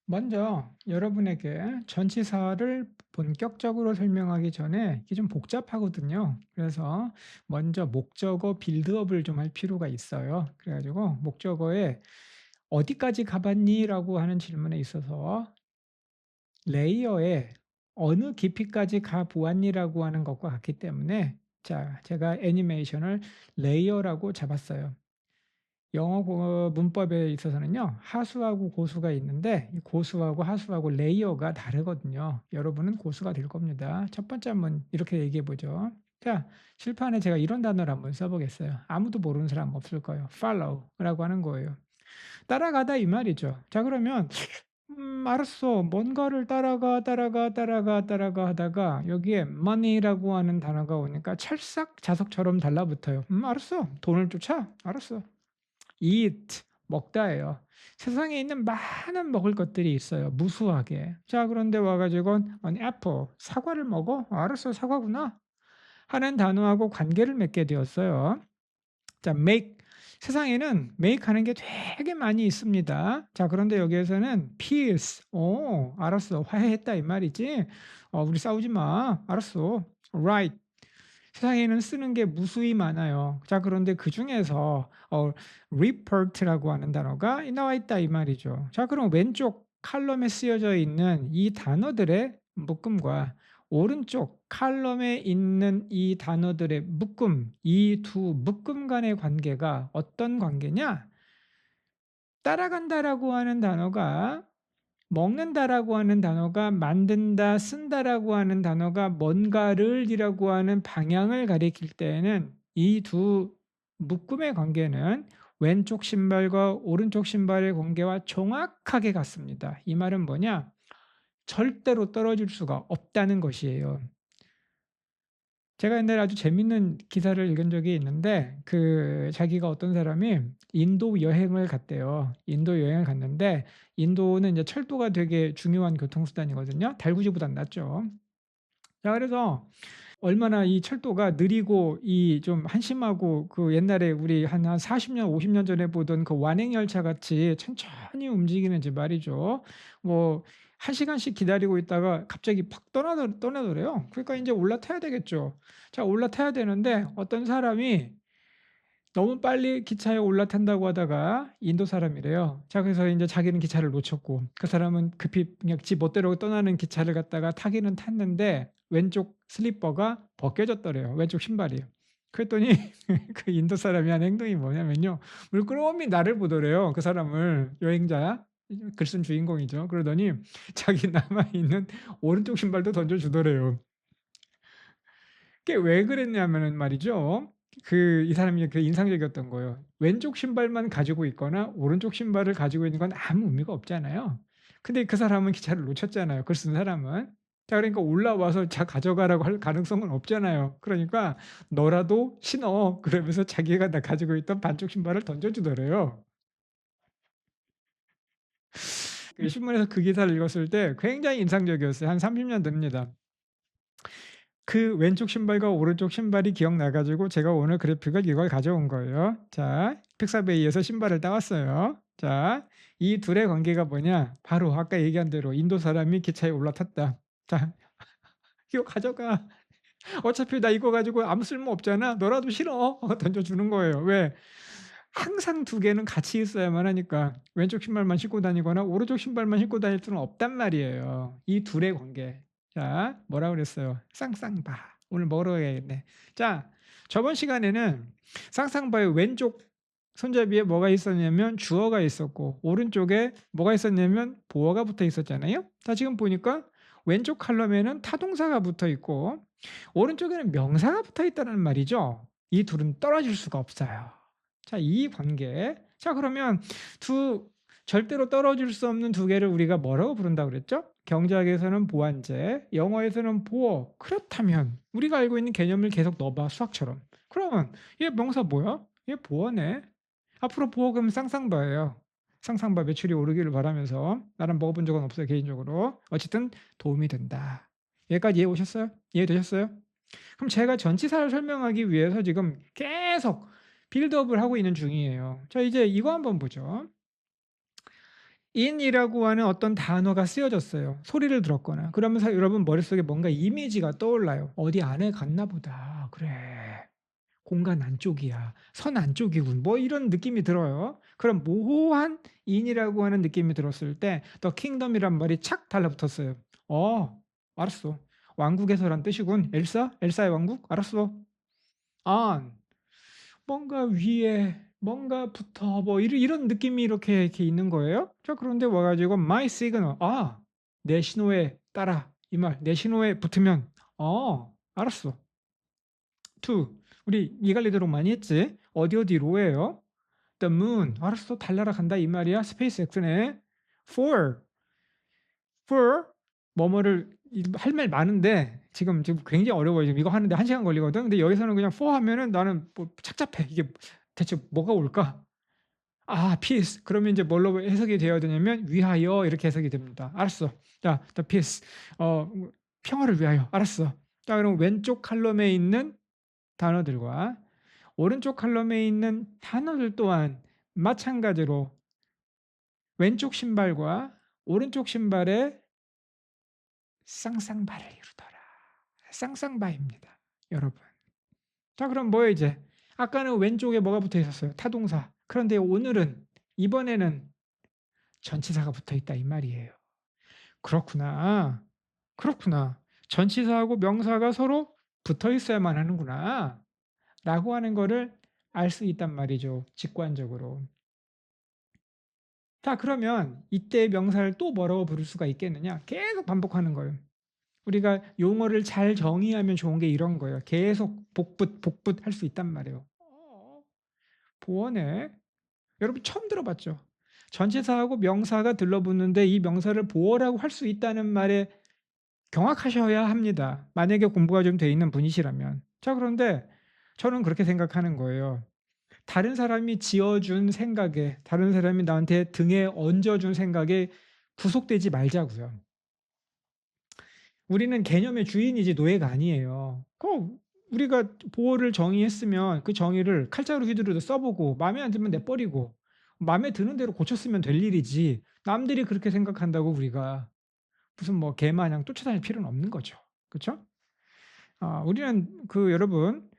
먼저 여러분에게 전치사를 본격적으로 설명하기 전에 이게 좀 복잡하거든요. 그래서 먼저 목적어 빌드업을 좀 할 필요가 있어요. 그래 가지고 목적어에 "어디까지 가 봤니?"라고 하는 질문에 있어서 레이어에 "어느 깊이까지 가 보았니?"라고 하는 것과 같기 때문에 자 제가 애니메이션을 레이어라고 잡았어요. 영어 문법에 있어서는요. 하수하고 고수가 있는데 이 고수하고 하수하고 레이어가 다르거든요. 여러분은 고수가 될 겁니다. 첫 번째 한번 이렇게 얘기해 보죠. 자, 칠판에 제가 이런 단어를 한번 써 보겠어요. 아무도 모르는 사람 없을 거예요. follow라고 하는 거예요. 따라가다 이 말이죠. 자, 그러면 알았어. 뭔가를 따라가 하다가 여기에 money라고 하는 단어가 오니까 찰싹 자석처럼 달라붙어요. 알았어. 돈을 쫓아. 알았어. eat 먹다예요. 세상에 있는 많은 먹을 것들이 있어요, 무수하게. 자, 그런데 와 가지고 an apple 사과를 먹어? 알았어, 사과구나. 하는 단어하고 관계를 맺게 되었어요. 자, make 세상에는 make 하는 게 되게 많이 있습니다. 자, 그런데 여기에서는 peace 알았어. 화해했다 이 말이지. 우리 싸우지 마. 알았어. right 세상에는 쓰는 게 무수히 많아요. 자, 그런데 그중에서 repert라고 하는 단어가 나와 있다 이 말이죠. 자, 그럼 왼쪽 칼럼에 쓰여져 있는 이 단어들의 묶음과 오른쪽 칼럼에 있는 이 단어들의 묶음, 이 두 묶음 간의 관계가 어떤 관계냐? 따라간다라고 하는 단어가 먹는다라고 하는 단어가 만든다, 쓴다라고 하는 단어가 뭔가를이라고 하는 방향을 가리킬 때에는 이 두 묶음의 관계는 왼쪽 신발과 오른쪽 신발의 관계와 정확하게 같습니다. 이 말은 뭐냐? 절대로 떨어질 수가 없다는 것이에요. 제가 옛날에 아주 재밌는 기사를 읽은 적이 있는데 자기가 어떤 사람이 인도 여행을 갔대요. 인도 여행을 갔는데 인도는 이제 철도가 되게 중요한 교통수단이거든요. 달구지보단 낫죠. 자, 그래서 얼마나 이 철도가 느리고 이 좀 한심하고 옛날에 우리 한 40 년 50년 전에 보던 완행 열차 같이 천천히 움직이는지 말이죠. 뭐 1 시간씩 기다리고 있다가 갑자기 팍 떠나더래요. 그러니까 인제 올라타야 되겠죠. 자, 올라타야 되는데 어떤 사람이 너무 빨리 기차에 올라탄다고 하다가 인도 사람이래요. 자, 그래서 인제 자기는 기차를 놓쳤고 그 사람은 급히 그냥 지 멋대로 떠나는 기차를 갖다가 타기는 탔는데 왼쪽 슬리퍼가 벗겨졌더래요, 왼쪽 신발이. 그랬더니 그 인도 사람이 한 행동이 뭐냐면요. 물끄러미 나를 보더래요, 그 사람을. 여행자, 글 쓴 주인공이죠. 그러더니 자기 남아 있는 오른쪽 신발도 던져 주더래요. 그게 왜 그랬냐면은 말이죠. 이 사람이 인상적이었던 거예요. 왼쪽 신발만 가지고 있거나 오른쪽 신발을 가지고 있는 건 아무 의미가 없잖아요. 근데 그 사람은 기차를 놓쳤잖아요, 글 쓴 사람은. 자, 그러니까 올라와서 가져가라고 할 가능성은 없잖아요. 그러니까 "너라도 신어." 그러면서 자기가 가지고 있던 반쪽 신발을 던져 주더래요. 신문에서 그 기사를 읽었을 때 굉장히 인상적이었어요. 한 30년 됩니다. 그 왼쪽 신발과 오른쪽 신발이 기억나 가지고 제가 오늘 그래픽을 이걸 가져온 거예요. 자, 픽사베이에서 신발을 따 왔어요. 자, 이 둘의 관계가 뭐냐? 바로 아까 얘기한 대로 인도 사람이 기차에 올라탔다. 자, "이거 가져가. 어차피 나 이거 가지고 아무 쓸모 없잖아. 너라도 실어." 던져 주는 거예요. 왜? 항상 두 개는 같이 있어야만 하니까 왼쪽 신발만 신고 다니거나 오른쪽 신발만 신고 다닐 수는 없단 말이에요, 이 둘의 관계. 자, 뭐라 그랬어요? 쌍쌍바. 오늘 먹으러 가야겠네. 자, 저번 시간에는 쌍쌍바의 왼쪽 손잡이에 뭐가 있었냐면 주어가 있었고 오른쪽에 뭐가 있었냐면 보어가 붙어 있었잖아요. 자, 지금 보니까 왼쪽 칼럼에는 타동사가 붙어 있고 오른쪽에는 명사가 붙어 있다는 말이죠. 이 둘은 떨어질 수가 없어요. 자, 이 관계. 자, 그러면 두 절대로 떨어질 수 없는 두 개를 우리가 뭐라고 부른다고 그랬죠? 경제학에서는 보완제, 영어에서는 보어. 그렇다면 우리가 알고 있는 개념을 계속 넣어 봐, 수학처럼. 그러면 얘 명사 뭐야? 얘 보어네. 앞으로 보어 그럼 쌍쌍바예요. 쌍쌍바 매출이 오르기를 바라면서 나는 먹어 본 적은 없어요, 개인적으로. 어쨌든 도움이 된다. 여기까지 이해 오셨어요? 이해되셨어요? 그럼 제가 전치사를 설명하기 위해서 지금 계속 빌드업을 하고 있는 중이에요. 자, 이제 이거 한번 보죠. in이라고 하는 어떤 단어가 쓰여졌어요. 소리를 들었거나. 그러면서 여러분 머릿속에 뭔가 이미지가 떠올라요. 어디 안에 갔나 보다. 그래. 공간 안쪽이야. 선 안쪽이군. 뭐 이런 느낌이 들어요. 그럼 모호한 in이라고 하는 느낌이 들었을 때 the kingdom이란 말이 착 달라붙었어요. 알았어. 왕국에서란 뜻이군. 엘사? 엘사의 왕국? 알았어. on. 뭔가 위에 뭔가부터 뭐 이런 느낌이 이렇게 있는 거예요. 자, 그런데 와 가지고 my signal. 내 신호에 따라 이 말. 내 신호에 붙으면 알았어. to. 우리 이갈리대로 많이 했지. 어디로예요? the moon. 알았어. 달 날아간다 이 말이야. 스페이스X네. for 뭐뭐를 할 말 많은데 지금 굉장히 어려워요. 지금 이거 하는데 1 시간 걸리거든. 근데 여기서는 그냥 for 하면은 나는 뭐 착잡해. 이게 대체 뭐가 올까? peace. 그러면 이제 뭘로 해석이 되어야 되냐면 위하여 이렇게 해석이 됩니다. 알았어. 자, the peace. 평화를 위하여. 알았어. 자, 그럼 왼쪽 칼럼에 있는 단어들과 오른쪽 칼럼에 있는 단어들 또한 마찬가지로 왼쪽 신발과 오른쪽 신발의 쌍쌍바를 이루더라. 쌍쌍바입니다, 여러분. 자, 그럼 뭐예요 이제? 아까는 왼쪽에 뭐가 붙어 있었어요? 타동사. 그런데 오늘은 이번에는 전치사가 붙어 있다 이 말이에요. 그렇구나. 그렇구나. 전치사하고 명사가 서로 붙어 있어야만 하는구나. 라고 하는 거를 알 수 있단 말이죠. 직관적으로. 자, 그러면 이때 명사를 또 뭐라고 부를 수가 있겠느냐? 계속 반복하는 거예요. 우리가 용어를 잘 정의하면 좋은 게 이런 거예요. 계속 복붙 할 수 있단 말이에요. 보어네. 여러분 처음 들어봤죠? 전치사하고 명사가 들러붙는데 이 명사를 보어라고 할 수 있다는 말에 경악하셔야 합니다. 만약에 공부가 좀 돼 있는 분이시라면. 자, 그런데 저는 그렇게 생각하는 거예요. 다른 사람이 지어준 생각에, 다른 사람이 나한테 등에 얹어준 생각에 구속되지 말자고요. 우리는 개념의 주인이지 노예가 아니에요. 우리가 보호를 정의했으면 그 정의를 칼자루 휘두르듯 써보고 마음에 안 들면 내버리고 마음에 드는 대로 고쳤으면 될 일이지 남들이 그렇게 생각한다고 우리가 무슨 뭐 개마냥 쫓아다닐 필요는 없는 거죠. 그렇죠? 우리는 여러분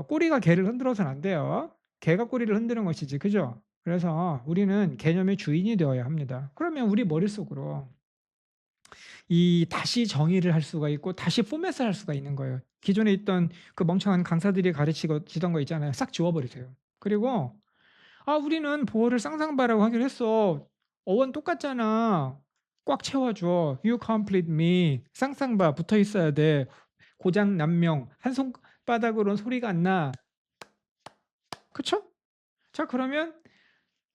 꼬리가 개를 흔들어서는 안 돼요. 개가 꼬리를 흔드는 것이지. 그죠? 그래서 우리는 개념의 주인이 되어야 합니다. 그러면 우리 머릿속으로 이 다시 정의를 할 수가 있고 다시 포맷을 할 수가 있는 거예요. 기존에 있던 그 멍청한 강사들이 가르치던 거 있잖아요. 싹 지워버리세요. 그리고 우리는 보어를 쌍쌍바라고 하기로 했어. 어원 똑같잖아. 꽉 채워줘. You complete me. 쌍쌍바 붙어 있어야 돼. 고장 난명. 한 손바닥으로는 소리가 안 나. 그쵸? 자, 그러면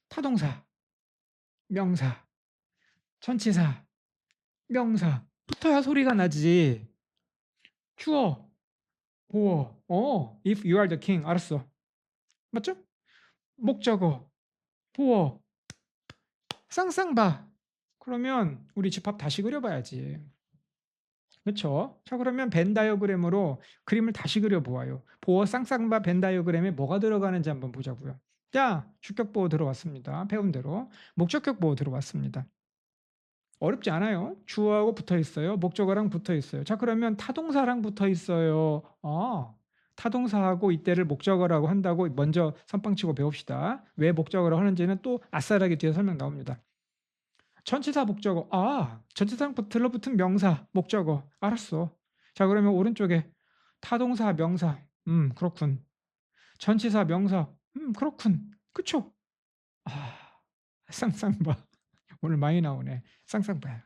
타동사, 명사, 전치사, 명사 붙어야 소리가 나지. 주어, 보어. if you are the king. 알았어. 맞죠? 목적어, 보어, 쌍쌍바. 그러면 우리 집합 다시 그려봐야지. 그렇죠? 자, 그러면 벤 다이어그램으로 그림을 다시 그려보아요. 보어 쌍쌍바 벤 다이어그램에 뭐가 들어가는지 한번 보자고요. 자, 주격 보어 들어왔습니다. 배운 대로. 목적격 보어 들어왔습니다. 어렵지 않아요. 주어하고 붙어 있어요. 목적어랑 붙어 있어요. 자, 그러면 타동사랑 붙어 있어요. 타동사하고 이때를 목적어라고 한다고 먼저 선빵치고 배웁시다. 왜 목적어라고 하는지는 또 아싸라게 뒤에 설명 나옵니다. 전치사 목적어. 전치사랑 들러붙은 명사 목적어. 알았어. 자, 그러면 오른쪽에 타동사 명사. 그렇군. 전치사 명사. 그렇군. 그쵸? 쌍쌍바. 오늘 많이 나오네. 쌍쌍바.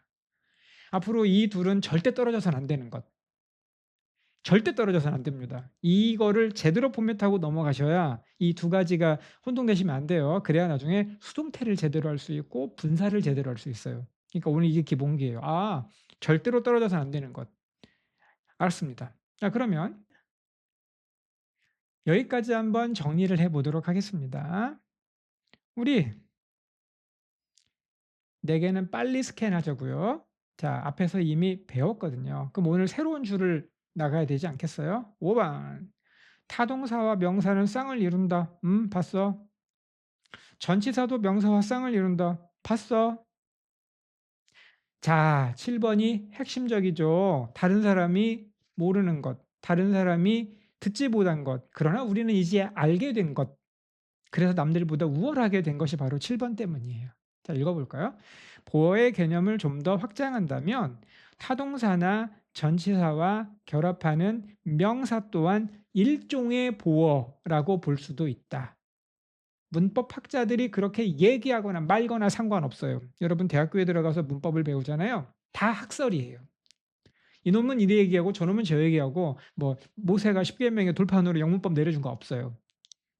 앞으로 이 둘은 절대 떨어져서는 안 되는 것. 절대 떨어져서는 안 됩니다. 이거를 제대로 포맷하고 넘어가셔야 이 두 가지가 혼동되시면 안 돼요. 그래야 나중에 수동태를 제대로 할 수 있고 분사를 제대로 할 수 있어요. 그러니까 오늘 이게 기본기예요. 절대로 떨어져서는 안 되는 것. 알았습니다. 자, 그러면 여기까지 한번 정리를 해보도록 하겠습니다. 우리 4개는 빨리 스캔하자고요. 자, 앞에서 이미 배웠거든요. 그럼 오늘 새로운 줄을 나가야 되지 않겠어요? 5번. 타동사와 명사는 쌍을 이룬다. 봤어. 전치사도 명사와 쌍을 이룬다. 봤어. 자, 7 번이 핵심적이죠. 다른 사람이 모르는 것, 다른 사람이 듣지 못한 것, 그러나 우리는 이제 알게 된 것, 그래서 남들보다 우월하게 된 것이 바로 7번 때문이에요. 자, 읽어 볼까요? 보어의 개념을 좀 더 확장한다면 타동사나 전치사와 결합하는 명사 또한 일종의 보어라고 볼 수도 있다. 문법 학자들이 그렇게 얘기하거나 말거나 상관없어요. 여러분 대학교에 들어가서 문법을 배우잖아요. 다 학설이에요. 이놈은 이래 얘기하고 저놈은 저 얘기하고 뭐 모세가 십계명의 돌판으로 영문법 내려준 거 없어요.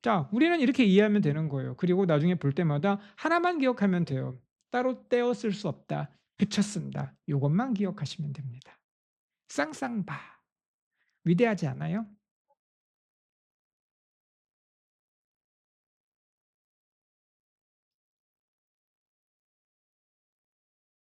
자, 우리는 이렇게 이해하면 되는 거예요. 그리고 나중에 볼 때마다 하나만 기억하면 돼요. 따로 떼어 쓸 수 없다. 붙여 쓴다. 요것만 기억하시면 됩니다. 쌍쌍바. 위대하지 않아요?